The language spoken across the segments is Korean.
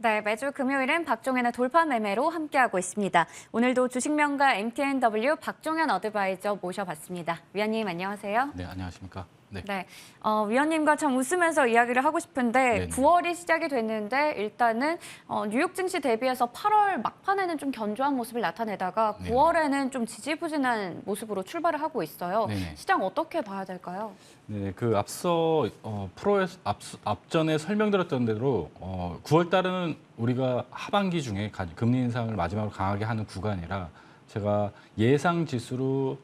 네, 매주 금요일은 박종현의 돌파 매매로 함께하고 있습니다. 오늘도 주식명가 MTNW 박종현 어드바이저 모셔봤습니다. 위원님 안녕하세요. 네, 안녕하십니까. 네, 위원님과 참 웃으면서 이야기를 하고 싶은데 네네. 9월이 시작이 됐는데 일단은 뉴욕 증시 대비해서 8월 막판에는 좀 견조한 모습을 나타내다가 9월에는 좀 지지부진한 모습으로 출발을 하고 있어요. 네네. 시장 어떻게 봐야 될까요? 네, 그 앞서 프로에서 앞전에 설명드렸던 대로 9월 달은 우리가 하반기 중에 금리 인상을 마지막으로 강하게 하는 구간이라 제가 예상 지수로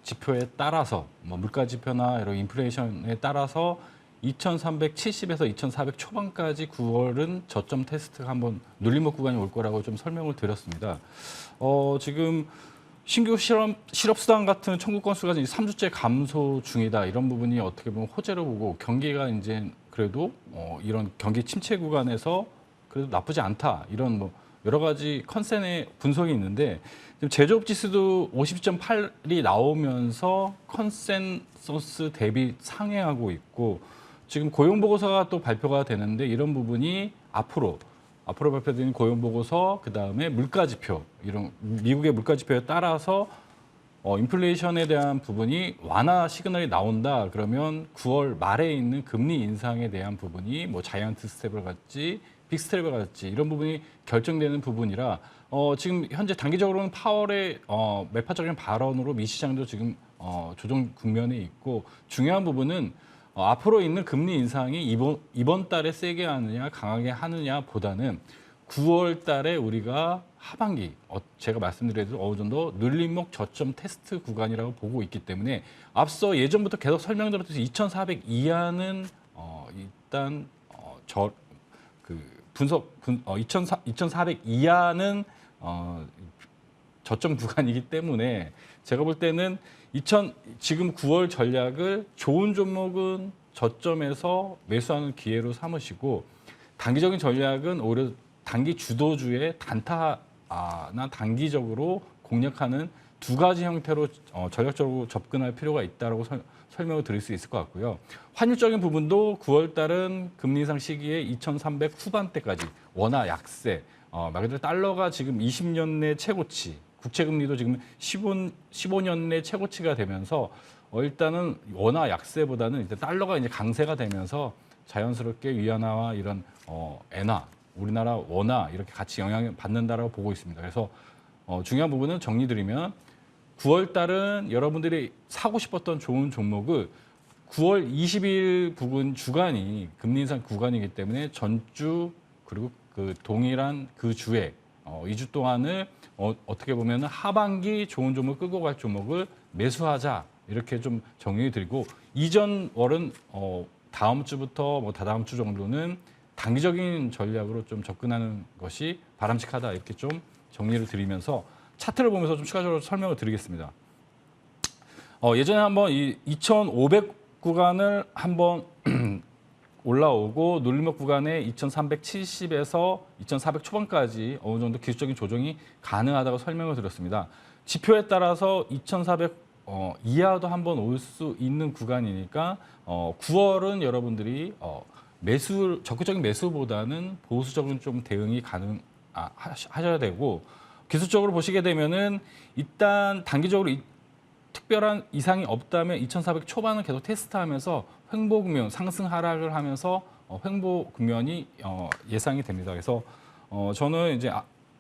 지표에 따라서 물가 지표나 이런 인플레이션에 따라서 2,370에서 2,400 초반까지 9월은 저점 테스트가 한번 눌림목 구간이 올 거라고 좀 설명을 드렸습니다. 지금 신규 실업수당 같은 청구 건수가 이제 3주째 감소 중이다. 이런 부분이 어떻게 보면 호재로 보고 경기가 이제 그래도 이런 경기 침체 구간에서 그래도 나쁘지 않다. 이런 여러 가지 컨센의 분석이 있는데 지금 제조업 지수도 52.8이 나오면서 컨센서스 대비 상회하고 있고 지금 고용 보고서가 또 발표가 되는데 이런 부분이 앞으로 발표되는 고용 보고서 그다음에 물가 지표 이런 미국의 물가 지표에 따라서 인플레이션에 대한 부분이 완화 시그널이 나온다. 그러면 9월 말에 있는 금리 인상에 대한 부분이 자이언트 스텝을 갈지 빅 스텝을 갈지 이런 부분이 결정되는 부분이라 지금 현재 단기적으로는 파월의 매파적인 발언으로 미 시장도 지금 조정 국면에 있고 중요한 부분은 앞으로 있는 금리 인상이 이번 달에 세게 하느냐 강하게 하느냐보다는 9월 달에 우리가 하반기 제가 말씀드린 어느 정도 눌림목 저점 테스트 구간이라고 보고 있기 때문에 앞서 예전부터 계속 설명드렸듯이 2,400 이하는 일단 2,400 이하는 저점 구간이기 때문에 제가 볼 때는 지금 9월 전략을 좋은 종목은 저점에서 매수하는 기회로 삼으시고 단기적인 전략은 오히려 단기 주도주의 단타나 단기적으로 공략하는 두 가지 형태로 전략적으로 접근할 필요가 있다고 설명을 드릴 수 있을 것 같고요. 환율적인 부분도 9월 달은 금리 인상 시기에 2,300 후반대까지 원화 약세, 말 그대로 달러가 지금 20년 내 최고치, 국채금리도 지금 15년 내 최고치가 되면서 일단은 원화 약세보다는 이제 달러가 이제 강세가 되면서 자연스럽게 위안화와 이런 엔화, 우리나라 원화 이렇게 같이 영향을 받는다라고 보고 있습니다. 그래서 중요한 부분은 정리드리면 9월 달은 여러분들이 사고 싶었던 좋은 종목을 9월 20일 부근 주간이 금리 인상 구간이기 때문에 전주 그리고 그 동일한 그 주에 2주 동안을 어떻게 보면 하반기 좋은 종목 끌고 갈 종목을 매수하자 이렇게 좀 정리드리고 이전 월은 다음 주부터 다다음 주 정도는 단기적인 전략으로 좀 접근하는 것이 바람직하다 이렇게 좀 정리를 드리면서 차트를 보면서 좀 추가적으로 설명을 드리겠습니다. 예전에 한번 이 2,500 구간을 한번 올라오고 눌림목 구간에 2,370에서 2,400 초반까지 어느 정도 기술적인 조정이 가능하다고 설명을 드렸습니다. 지표에 따라서 2,400 이하도 한번 올 수 있는 구간이니까 9월은 여러분들이 적극적인 매수보다는 보수적인 좀 대응이 하셔야 되고 기술적으로 보시게 되면은 일단 단기적으로 특별한 이상이 없다면 2,400 초반은 계속 테스트하면서 횡보 국면 상승 하락을 하면서 횡보 국면이 예상이 됩니다. 그래서 저는 이제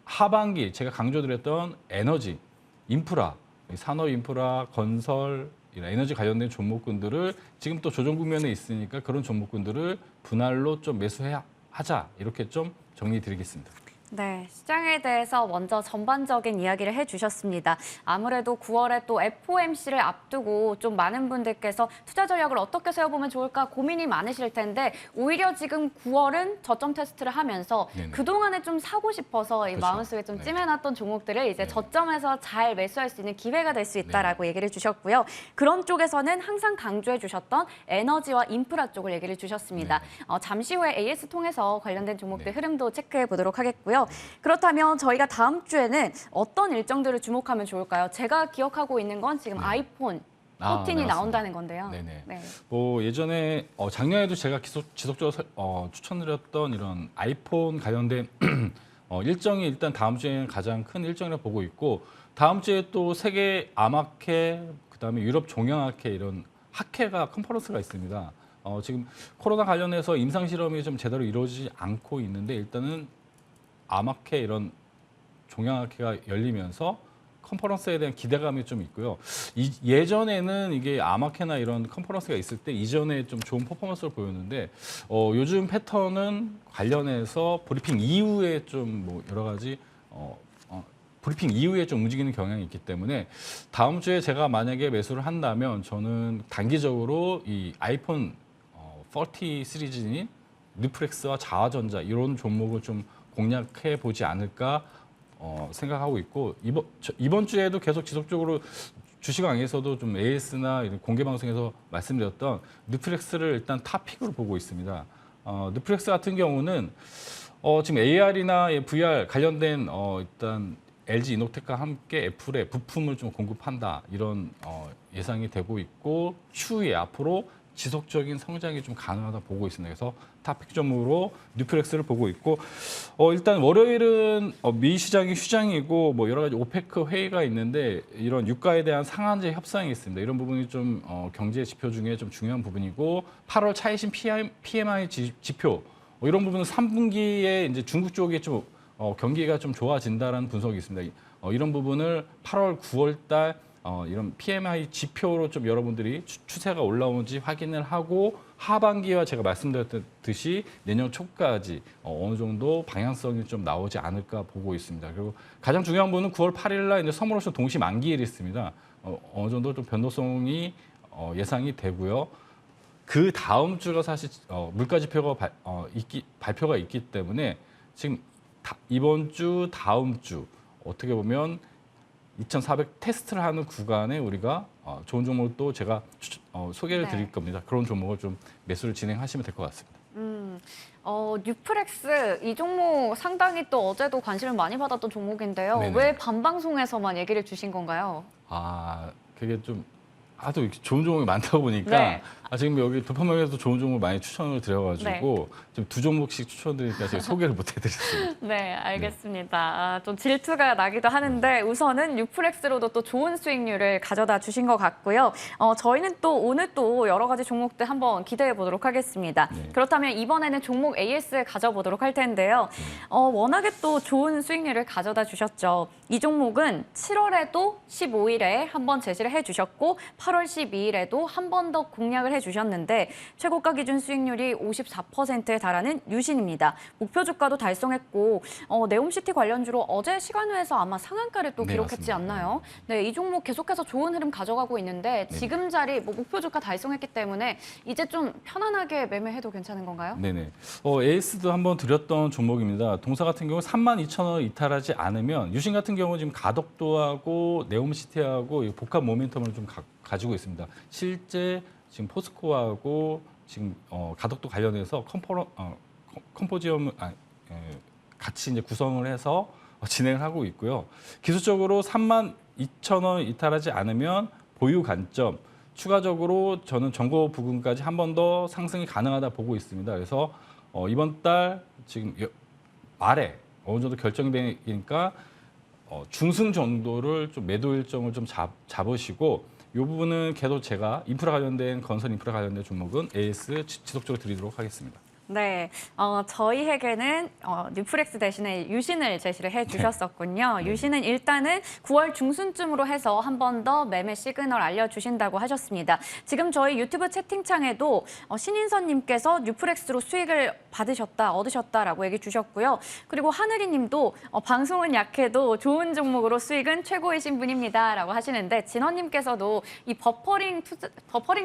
하반기 제가 강조드렸던 에너지, 인프라, 산업 인프라, 건설, 에너지 관련된 종목군들을 지금 또 조정 국면에 있으니까 그런 종목군들을 분할로 좀 매수하자 이렇게 좀 정리드리겠습니다. 네, 시장에 대해서 먼저 전반적인 이야기를 해주셨습니다. 아무래도 9월에 또 FOMC를 앞두고 좀 많은 분들께서 투자 전략을 어떻게 세워보면 좋을까 고민이 많으실 텐데 오히려 지금 9월은 저점 테스트를 하면서 네네. 그동안에 좀 사고 싶어서 이 그렇죠. 마음속에 좀 찜해놨던 종목들을 이제 네네. 저점에서 잘 매수할 수 있는 기회가 될 수 있다라고 얘기를 주셨고요. 그런 쪽에서는 항상 강조해 주셨던 에너지와 인프라 쪽을 얘기를 주셨습니다. 잠시 후에 AS 통해서 관련된 종목들 흐름도 체크해 보도록 하겠고요. 그렇다면 저희가 다음 주에는 어떤 일정들을 주목하면 좋을까요? 제가 기억하고 있는 건 지금 아이폰 포틴이 네, 맞습니다. 나온다는 건데요. 네네. 네. 뭐 예전에 작년에도 제가 지속적으로 추천드렸던 이런 아이폰 관련된 일정이 일단 다음 주에는 가장 큰 일정이라고 보고 있고 다음 주에 또 세계 암학회 그다음에 유럽 종양학회 이런 학회가 컨퍼런스가 있습니다. 지금 코로나 관련해서 임상 실험이 좀 제대로 이루어지지 않고 있는데 일단은 암학회 이런 종양학회가 열리면서 컨퍼런스에 대한 기대감이 좀 있고요. 예전에는 이게 암학회나 이런 컨퍼런스가 있을 때 이전에 좀 좋은 퍼포먼스를 보였는데 요즘 패턴은 관련해서 브리핑 이후에 좀 뭐 여러 가지 브리핑 이후에 좀 움직이는 경향이 있기 때문에 다음 주에 제가 만약에 매수를 한다면 저는 단기적으로 이 아이폰 40 시리즈인 뉴프렉스와 자화전자 이런 종목을 좀 공략해 보지 않을까 생각하고 있고 이번 주에도 계속 지속적으로 주식왕에서도 좀 AS나 이런 공개 방송에서 말씀드렸던 뉴프렉스를 일단 탑픽으로 보고 있습니다. 뉴프렉스 같은 경우는 지금 AR이나 VR 관련된 일단 LG 이노텍과 함께 애플에 부품을 좀 공급한다 이런 예상이 되고 있고 추후에 앞으로 지속적인 성장이 좀 가능하다 보고 있습니다. 그래서 탑픽 종목으로 뉴프렉스를 보고 있고 일단 월요일은 미 시장이 휴장이고 뭐 여러 가지 오페크 회의가 있는데 이런 유가에 대한 상한제 협상이 있습니다. 이런 부분이 좀 경제 지표 중에 좀 중요한 부분이고 8월 차이신 PMI 지표 이런 부분은 3분기에 이제 중국 쪽에 좀 경기가 좀 좋아진다라는 분석이 있습니다. 이런 부분을 8월, 9월 달 이런 PMI 지표로 좀 여러분들이 추세가 올라오는지 확인을 하고 하반기와 제가 말씀드렸듯이 내년 초까지 어느 정도 방향성이 좀 나오지 않을까 보고 있습니다. 그리고 가장 중요한 부분은 9월 8일 날 이제 서머러시 동시 만기일이 있습니다. 어느 정도 좀 변동성이 예상이 되고요. 그 다음 주가 사실 물가 지표가 발표가 있기 때문에 지금 이번 주, 다음 주 어떻게 보면 2,400 테스트를 하는 구간에 우리가 좋은 종목을 또 제가 소개를 드릴 겁니다. 그런 종목을 좀 매수를 진행하시면 될 것 같습니다. 뉴프렉스 이 종목 상당히 또 어제도 관심을 많이 받았던 종목인데요. 네네. 왜 반방송에서만 얘기를 주신 건가요? 그게 좀 하도 이렇게 좋은 종목이 많다 보니까 네. 지금 여기 도파명에서도 좋은 종목 많이 추천을 드려가지고 지금 두 종목씩 추천드리니까 제가 소개를 못 해드렸습니다. 네, 알겠습니다. 좀 질투가 나기도 하는데 우선은 뉴프렉스로도 또 좋은 수익률을 가져다 주신 것 같고요. 저희는 또 오늘 또 여러 가지 종목들 한번 기대해 보도록 하겠습니다. 네. 그렇다면 이번에는 종목 AS 가져보도록 할 텐데요. 워낙에 또 좋은 수익률을 가져다 주셨죠. 이 종목은 7월에도 15일에 한번 제시를 해주셨고 8월 12일에도 한 번 더 공략을 해주셨는데 최고가 기준 수익률이 54%에 달하는 유신입니다. 목표 주가도 달성했고 네옴시티 관련주로 어제 시간외에서 아마 상한가를 또 네, 기록했지 맞습니다. 않나요? 네, 이 종목 계속해서 좋은 흐름 가져가고 있는데 지금 자리 목표 주가 달성했기 때문에 이제 좀 편안하게 매매해도 괜찮은 건가요? 네네. 에이스도 한번 드렸던 종목입니다. 동사 같은 경우 32,000원 이탈하지 않으면 유신 같은 경우 지금 가덕도하고 네옴시티하고 이 복합 모멘텀을 좀 가지고 있습니다. 실제 지금 포스코하고 지금 가덕도 관련해서 컴포지엄 같이 이제 구성을 해서 진행을 하고 있고요. 기술적으로 32,000원 이탈하지 않으면 보유 관점. 추가적으로 저는 전고 부근까지 한 번 더 상승이 가능하다 보고 있습니다. 그래서 이번 달 지금 말에 어느 정도 결정이 되니까 중승 정도를 좀 매도 일정을 좀 잡으시고 이 부분은 계속 제가 인프라 관련된 건설 인프라 관련된 종목은 AS 지속적으로 드리도록 하겠습니다. 네, 저희에게는 뉴프렉스 대신에 유신을 제시를 해주셨었군요. 네. 유신은 일단은 9월 중순쯤으로 해서 한 번 더 매매 시그널 알려주신다고 하셨습니다. 지금 저희 유튜브 채팅창에도 신인선님께서 뉴프렉스로 수익을 얻으셨다라고 얘기 주셨고요. 그리고 하늘이님도 방송은 약해도 좋은 종목으로 수익은 최고이신 분입니다라고 하시는데 진원님께서도 이 버퍼링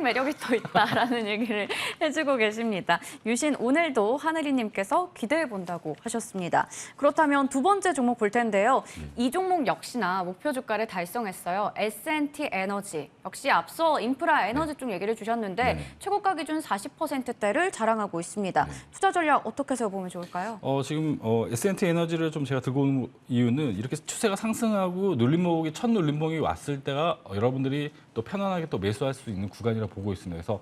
매력이 또 있다라는 얘기를 해주고 계십니다. 유신 오늘 오늘도 하늘이님께서 기대해 본다고 하셨습니다. 그렇다면 두 번째 종목 볼 텐데요. 이 종목 역시나 목표 주가를 달성했어요. S&T 에너지. 역시 앞서 인프라 에너지 쪽 얘기를 주셨는데 최고가 기준 40%대를 자랑하고 있습니다. 투자 전략 어떻게 세워보면 좋을까요? 지금 S&T 에너지를 좀 제가 들고 온 이유는 이렇게 추세가 상승하고 눌림목이 첫 눌림목이 왔을 때가 여러분들이 또 편안하게 또 매수할 수 있는 구간이라 보고 있습니다. 그래서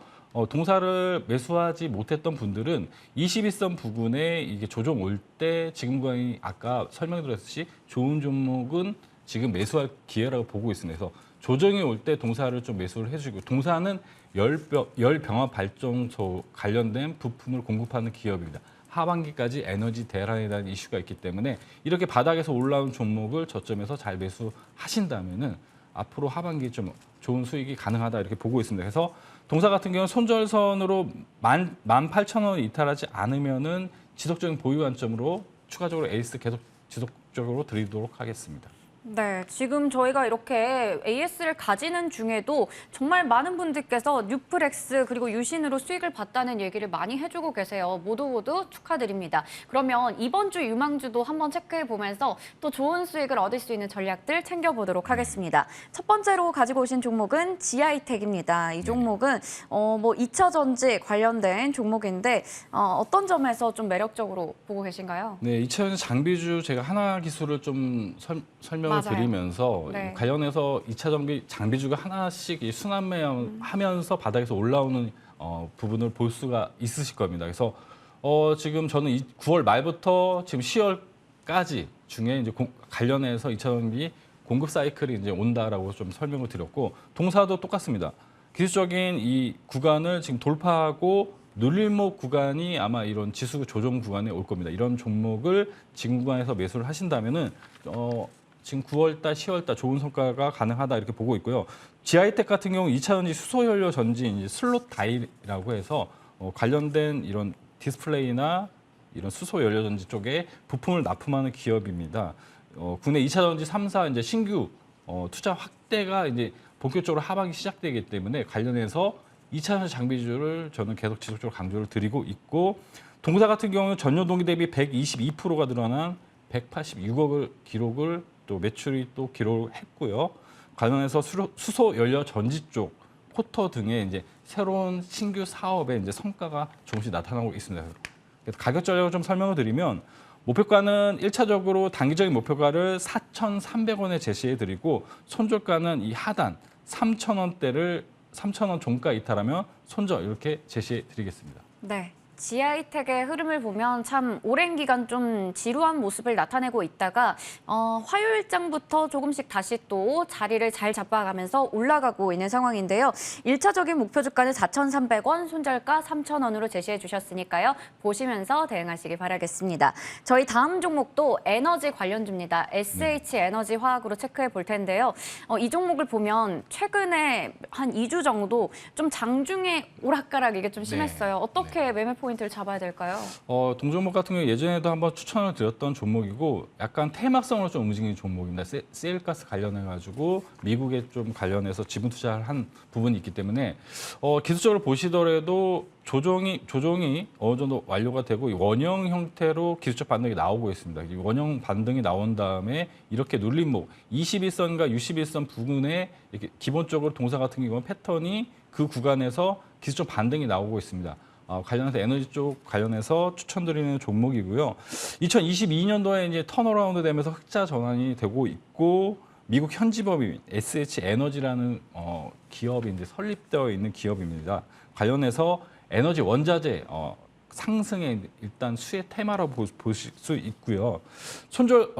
동사를 매수하지 못했던 분들은 21선 부근에 이게 조정 올 때 지금 구간이 아까 설명드렸듯이 좋은 종목은 지금 매수할 기회라고 보고 있습니다. 그래서 조정이 올 때 동사를 좀 매수를 해주고 동사는 열병합 발전소 관련된 부품을 공급하는 기업입니다. 하반기까지 에너지 대란에 대한 이슈가 있기 때문에 이렇게 바닥에서 올라온 종목을 저점에서 잘 매수하신다면은 앞으로 하반기 좀 좋은 수익이 가능하다 이렇게 보고 있습니다. 그래서 동사 같은 경우는 손절선으로 18,000원 이탈하지 않으면은 지속적인 보유 관점으로 추가적으로 에이스 계속 지속적으로 드리도록 하겠습니다. 네, 지금 저희가 이렇게 AS를 가지는 중에도 정말 많은 분들께서 뉴플렉스 그리고 유신으로 수익을 봤다는 얘기를 많이 해주고 계세요. 모두 축하드립니다. 그러면 이번 주 유망주도 한번 체크해 보면서 또 좋은 수익을 얻을 수 있는 전략들 챙겨보도록 하겠습니다. 첫 번째로 가지고 오신 종목은 GI텍입니다. 이 종목은 2차 전지 관련된 종목인데 어떤 점에서 좀 매력적으로 보고 계신가요? 네, 2차 장비주 제가 하나 기술을 좀 설명을 맞아요. 드리면서 네. 관련해서 2차 장비주가 하나씩 순환매하면서 바닥에서 올라오는 부분을 볼 수가 있으실 겁니다. 그래서 지금 저는 9월 말부터 지금 10월까지 중에 이제 관련해서 2차 장비 공급 사이클이 이제 온다라고 좀 설명을 드렸고 동사도 똑같습니다. 기술적인 이 구간을 지금 돌파하고 눌림목 구간이 아마 이런 지수 조정 구간에 올 겁니다. 이런 종목을 지금 구간에서 매수를 하신다면은 지금 9월달, 10월달 좋은 성과가 가능하다 이렇게 보고 있고요. GI텍 같은 경우 2차 전지 수소 연료 전지 이제 슬롯 다이라고 해서 관련된 이런 디스플레이나 이런 수소 연료 전지 쪽에 부품을 납품하는 기업입니다. 국내 2차 전지 3사 이제 신규 투자 확대가 이제 본격적으로 하반기 시작되기 때문에 관련해서 2차 전지 장비주를 저는 계속 지속적으로 강조를 드리고 있고 동사 같은 경우는 전년 동기 대비 122%가 늘어난 186억을 기록을 또 매출이 또 기록을 했고요. 관련해서 수소 연료 전지 쪽 포터 등의 이제 새로운 신규 사업에 이제 성과가 조금씩 나타나고 있습니다. 그래서 가격 전략을 좀 설명을 드리면 목표가는 1차적으로 단기적인 목표가를 4,300원에 제시해 드리고 손절가는 이 하단 3,000원대를 3,000원 종가 이탈하면 손절 이렇게 제시해 드리겠습니다. 네. GI텍의 흐름을 보면 참 오랜 기간 좀 지루한 모습을 나타내고 있다가 화요일장부터 조금씩 다시 또 자리를 잘 잡아가면서 올라가고 있는 상황인데요. 1차적인 목표 주가는 4,300원, 손절가 3,000원으로 제시해 주셨으니까요. 보시면서 대응하시기 바라겠습니다. 저희 다음 종목도 에너지 관련주입니다. SH 에너지 화학으로 체크해 볼 텐데요. 이 종목을 보면 최근에 한 2주 정도 좀 장중에 오락가락 이게 좀 심했어요. 어떻게 매매 포인트를 잡아야 될까요? 동종목 같은 경우 예전에도 한번 추천을 드렸던 종목이고 약간 테마성으로 좀 움직이는 종목입니다. 세일가스 관련해가지고 미국에 좀 관련해서 지분 투자를 한 부분이 있기 때문에 기술적으로 보시더라도 조정이 어느 정도 완료가 되고 원형 형태로 기술적 반등이 나오고 있습니다. 이 원형 반등이 나온 다음에 이렇게 눌림목 21선과 61선 부근에 이렇게 기본적으로 동사 같은 경우는 패턴이 그 구간에서 기술적 반등이 나오고 있습니다. 관련해서 에너지 쪽 관련해서 추천드리는 종목이고요. 2022년도에 이제 턴어라운드 되면서 흑자 전환이 되고 있고 미국 현지법인 SH 에너지라는 기업이 이제 설립되어 있는 기업입니다. 관련해서 에너지 원자재 상승의 일단 수혜 테마라고 보실 수 있고요.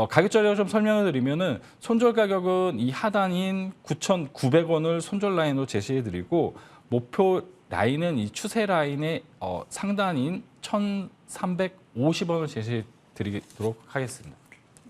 가격 전략을 좀 설명을 드리면은 손절 가격은 이 하단인 9,900원을 손절 라인으로 제시해 드리고 목표 라인은 이 추세 라인의 상단인 1,350원을 제시해 드리도록 하겠습니다.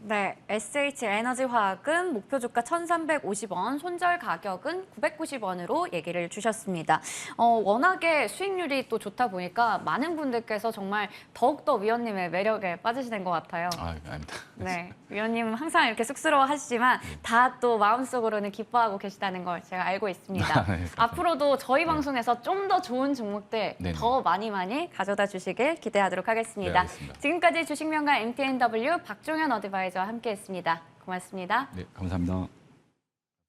네, SH 에너지화학은 목표 주가 1,350원, 손절 가격은 990원으로 얘기를 주셨습니다. 워낙에 수익률이 또 좋다 보니까 많은 분들께서 정말 더욱더 위원님의 매력에 빠지시는 것 같아요. 아, 아닙니다. 네, 위원님은 항상 이렇게 쑥스러워하시지만 다 또 마음속으로는 기뻐하고 계시다는 걸 제가 알고 있습니다. 네, 감사합니다. 앞으로도 저희 방송에서 좀 더 좋은 종목들 네네. 더 많이 가져다 주시길 기대하도록 하겠습니다. 네, 알겠습니다. 지금까지 주식명가 MTNW 박종현 어드바이저와 함께했습니다. 고맙습니다. 네, 감사합니다.